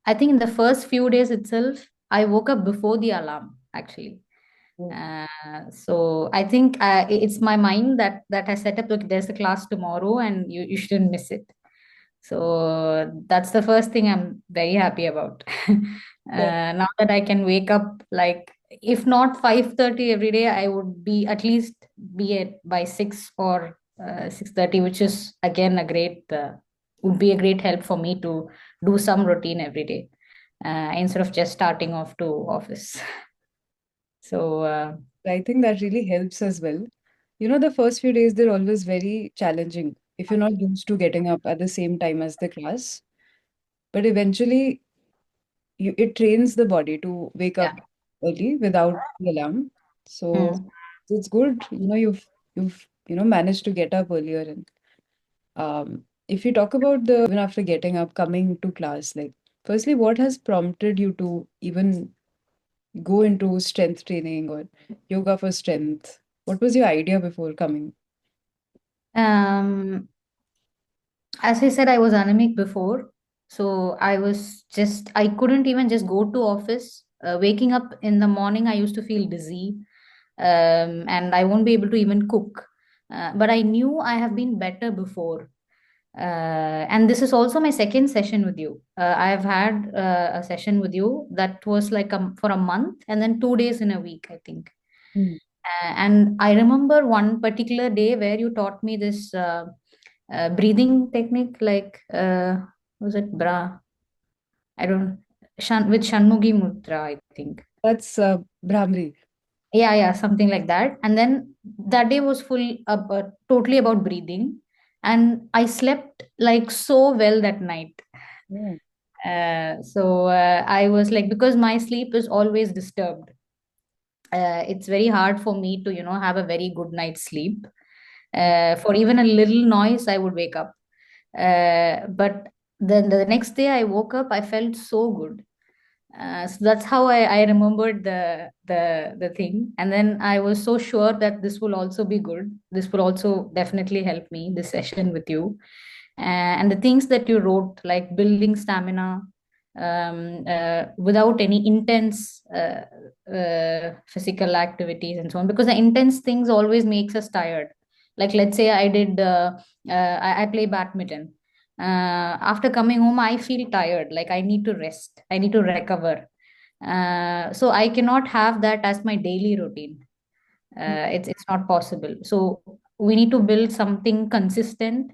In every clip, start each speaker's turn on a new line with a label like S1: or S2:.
S1: I think in the first few days itself, I woke up before the alarm, actually.
S2: Oh,
S1: So I think it's my mind that has set up, look, there's a class tomorrow and you shouldn't miss it. So that's the first thing I'm very happy about.
S2: that
S1: Now that I can wake up, like, if not 5:30 every day, I would be at least be at by 6 or 6:30, which is again a great would be a great help for me to do some routine every day instead of just starting off to office. So
S2: I think that really helps as well. You know, the first few days they're always very challenging if you're not used to getting up at the same time as the class. But eventually, it trains the body to wake up
S1: yeah.
S2: early without the alarm. So
S1: Hmm.
S2: it's good. You've managed to get up earlier. And if you talk about the even after getting up, coming to class, like firstly, what has prompted you to even go into strength training or yoga for strength? What was your idea before coming?
S1: Um, as I said, I was anemic before. So I couldn't even just go to office. Waking up in the morning, I used to feel dizzy, and I won't be able to even cook. But I knew I have been better before. And this is also my second session with you. I have had a session with you that was like for a month and then 2 days in a week, I think.
S2: Hmm.
S1: And I remember one particular day where you taught me this breathing technique, like, was it bra? I don't, with Shanmugi Mudra, I think.
S2: That's Brahmari.
S1: Yeah, something like that. And then that day was totally about breathing. And I slept like so well that night.
S2: Yeah,
S1: So I was like, because my sleep is always disturbed, it's very hard for me to, have a very good night's sleep. For even a little noise, I would wake up. But then the next day I woke up, I felt so good. So that's how I remembered the thing. And then I was so sure that this will also be good. This will also definitely help me, this session with you. And the things that you wrote, like building stamina without any intense physical activities and so on, because the intense things always makes us tired. Like, let's say I play badminton. After coming home, I feel tired, like I need to rest, I need to recover. So I cannot have that as my daily routine. It's not possible. So we need to build something consistent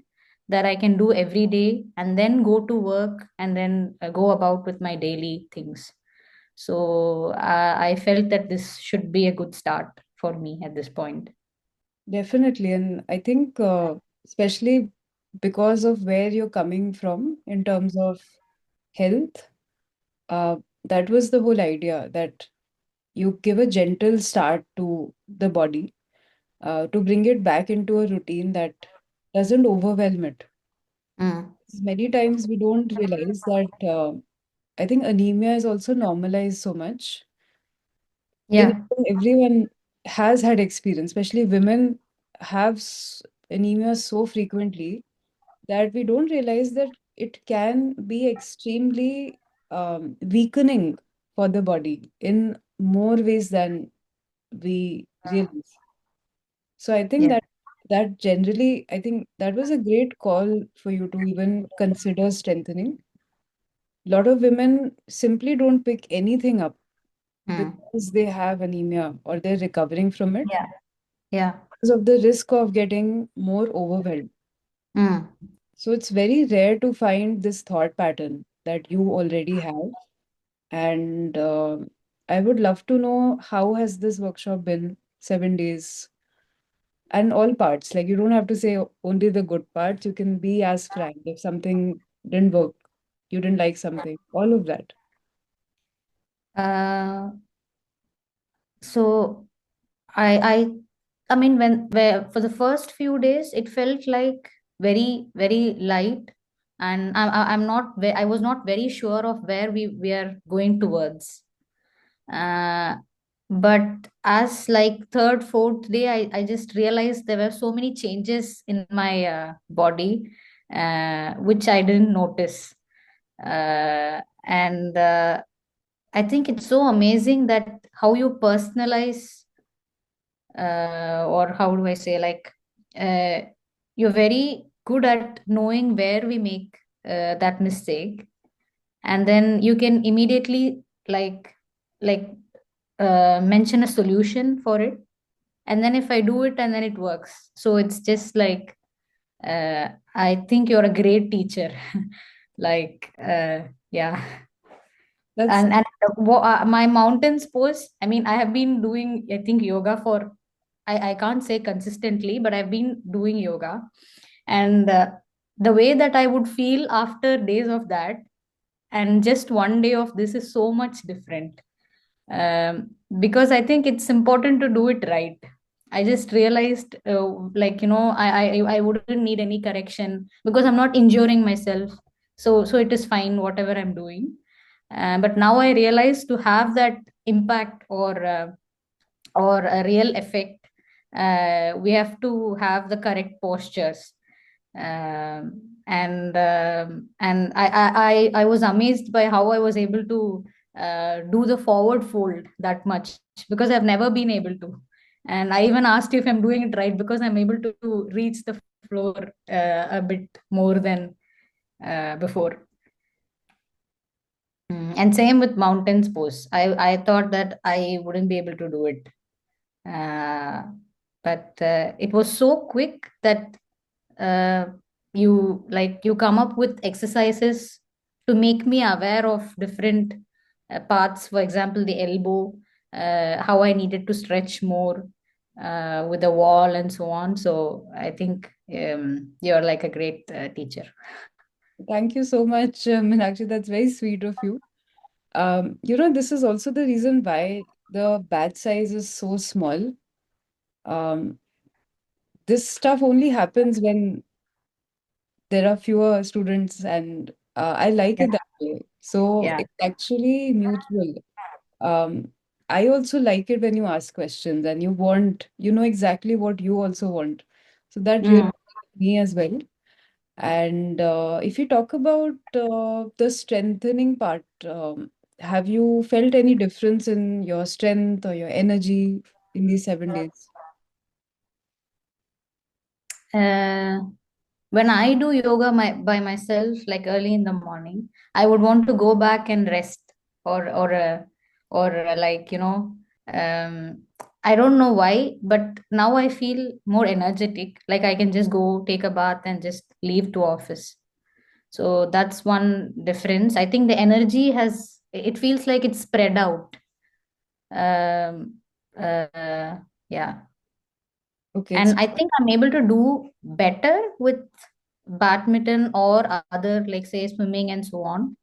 S1: that I can do every day, and then go to work, and then go about with my daily things. So I felt that this should be a good start for me at this point.
S2: definitely. And I think, especially because of where you're coming from in terms of health, uh, that was the whole idea that you give a gentle start to the body to bring it back into a routine that doesn't overwhelm it.
S1: Mm.
S2: Many times we don't realize that I think anemia is also normalized so much. And
S1: Yeah.
S2: everyone has had experience, especially women have anemia so frequently that we don't realize that it can be extremely weakening for the body in more ways than we realize. So I think
S1: Yeah.
S2: that generally, I think that was a great call for you to even consider strengthening. A lot of women simply don't pick anything up
S1: Mm.
S2: because they have anemia or they're recovering from it
S1: Yeah. Yeah.
S2: because of the risk of getting more overwhelmed.
S1: Mm.
S2: So it's very rare to find this thought pattern that you already have. And I would love to know how has this workshop been, 7 days, and all parts. Like you don't have to say only the good parts. You can be as frank if something didn't work, you didn't like something, all of that.
S1: Uh, so I mean, where for the first few days, it felt like very, very light, and I was not very sure of where we were going towards. Uh, but as like third, fourth day, I just realized there were so many changes in my body, which I didn't notice. And I think it's so amazing that how you personalize, or how do I say, like, uh, you're very good at knowing where we make that mistake, and then you can immediately, like mention a solution for it, and then if I do it and then it works, so it's just like, I think you're a great teacher. Like, yeah.
S2: That's
S1: And my mountain sports, I mean, I have been doing, I think, yoga for, I can't say consistently, but I've been doing yoga. And the way that I would feel after days of that and just one day of this is so much different. Because I think it's important to do it right. I just realized, like, I wouldn't need any correction because I'm not injuring myself. So it is fine whatever I'm doing. But now I realize, to have that impact, or a real effect, we have to have the correct postures. And I was amazed by how I was able to do the forward fold that much, because I've never been able to. And I even asked if I'm doing it right, because I'm able to reach the floor a bit more than before. And same with mountain sports. I thought that I wouldn't be able to do it. Uh, but it was so quick that uh, you come up with exercises to make me aware of different parts. For example, the elbow, how I needed to stretch more with the wall and so on. So I think you're like a great teacher.
S2: Thank you so much, Meenakshi. That's very sweet of you. This is also the reason why the batch size is so small. Um, this stuff only happens when there are fewer students, and I like
S1: Yeah.
S2: it that way. So
S1: Yeah.
S2: it's actually mutual. Um, I also like it when you ask questions and you know exactly what you also want. So that really
S1: Mm.
S2: helped me as well. And if you talk about the strengthening part, have you felt any difference in your strength or your energy in these 7 days?
S1: Uh, when I do yoga by myself, like early in the morning, I would want to go back and rest, or like, I don't know why, but now I feel more energetic. Like I can just go take a bath and just leave to office. So that's one difference. I think the energy has, it feels like it's spread out. Um, yeah.
S2: Okay, it's
S1: And I think I'm able to do better with badminton or other, like, say, swimming and so on.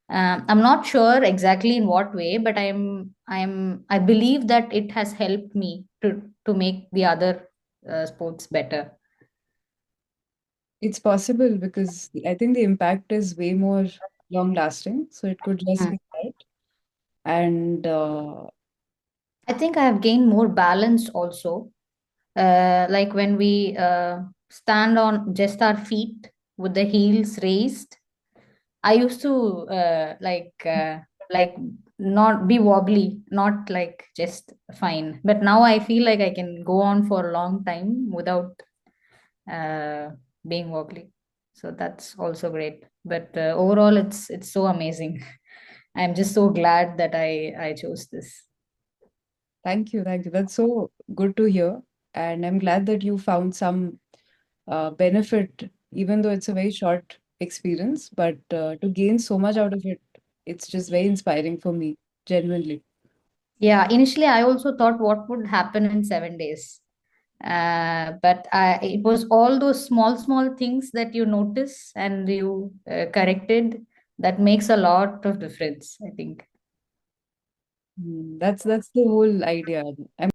S1: I'm not sure exactly in what way, but I believe that it has helped me to make the other sports better.
S2: it's possible because I think the impact is way more long lasting. So it could just
S1: Mm.
S2: be that. And
S1: I think I have gained more balance also. Like when we stand on just our feet with the heels raised, I used to like not be wobbly, not like just fine. But now I feel like I can go on for a long time without uh, being wobbly. So that's also great. But overall, it's so amazing. I'm just so glad that I chose this.
S2: thank you, thank you. That's so good to hear. And I'm glad that you found some benefit, even though it's a very short experience, but to gain so much out of it, it's just very inspiring for me, genuinely.
S1: Yeah, initially I also thought what would happen in 7 days. But it was all those small things that you notice and you corrected, that makes a lot of difference, I think.
S2: That's the whole idea. I'm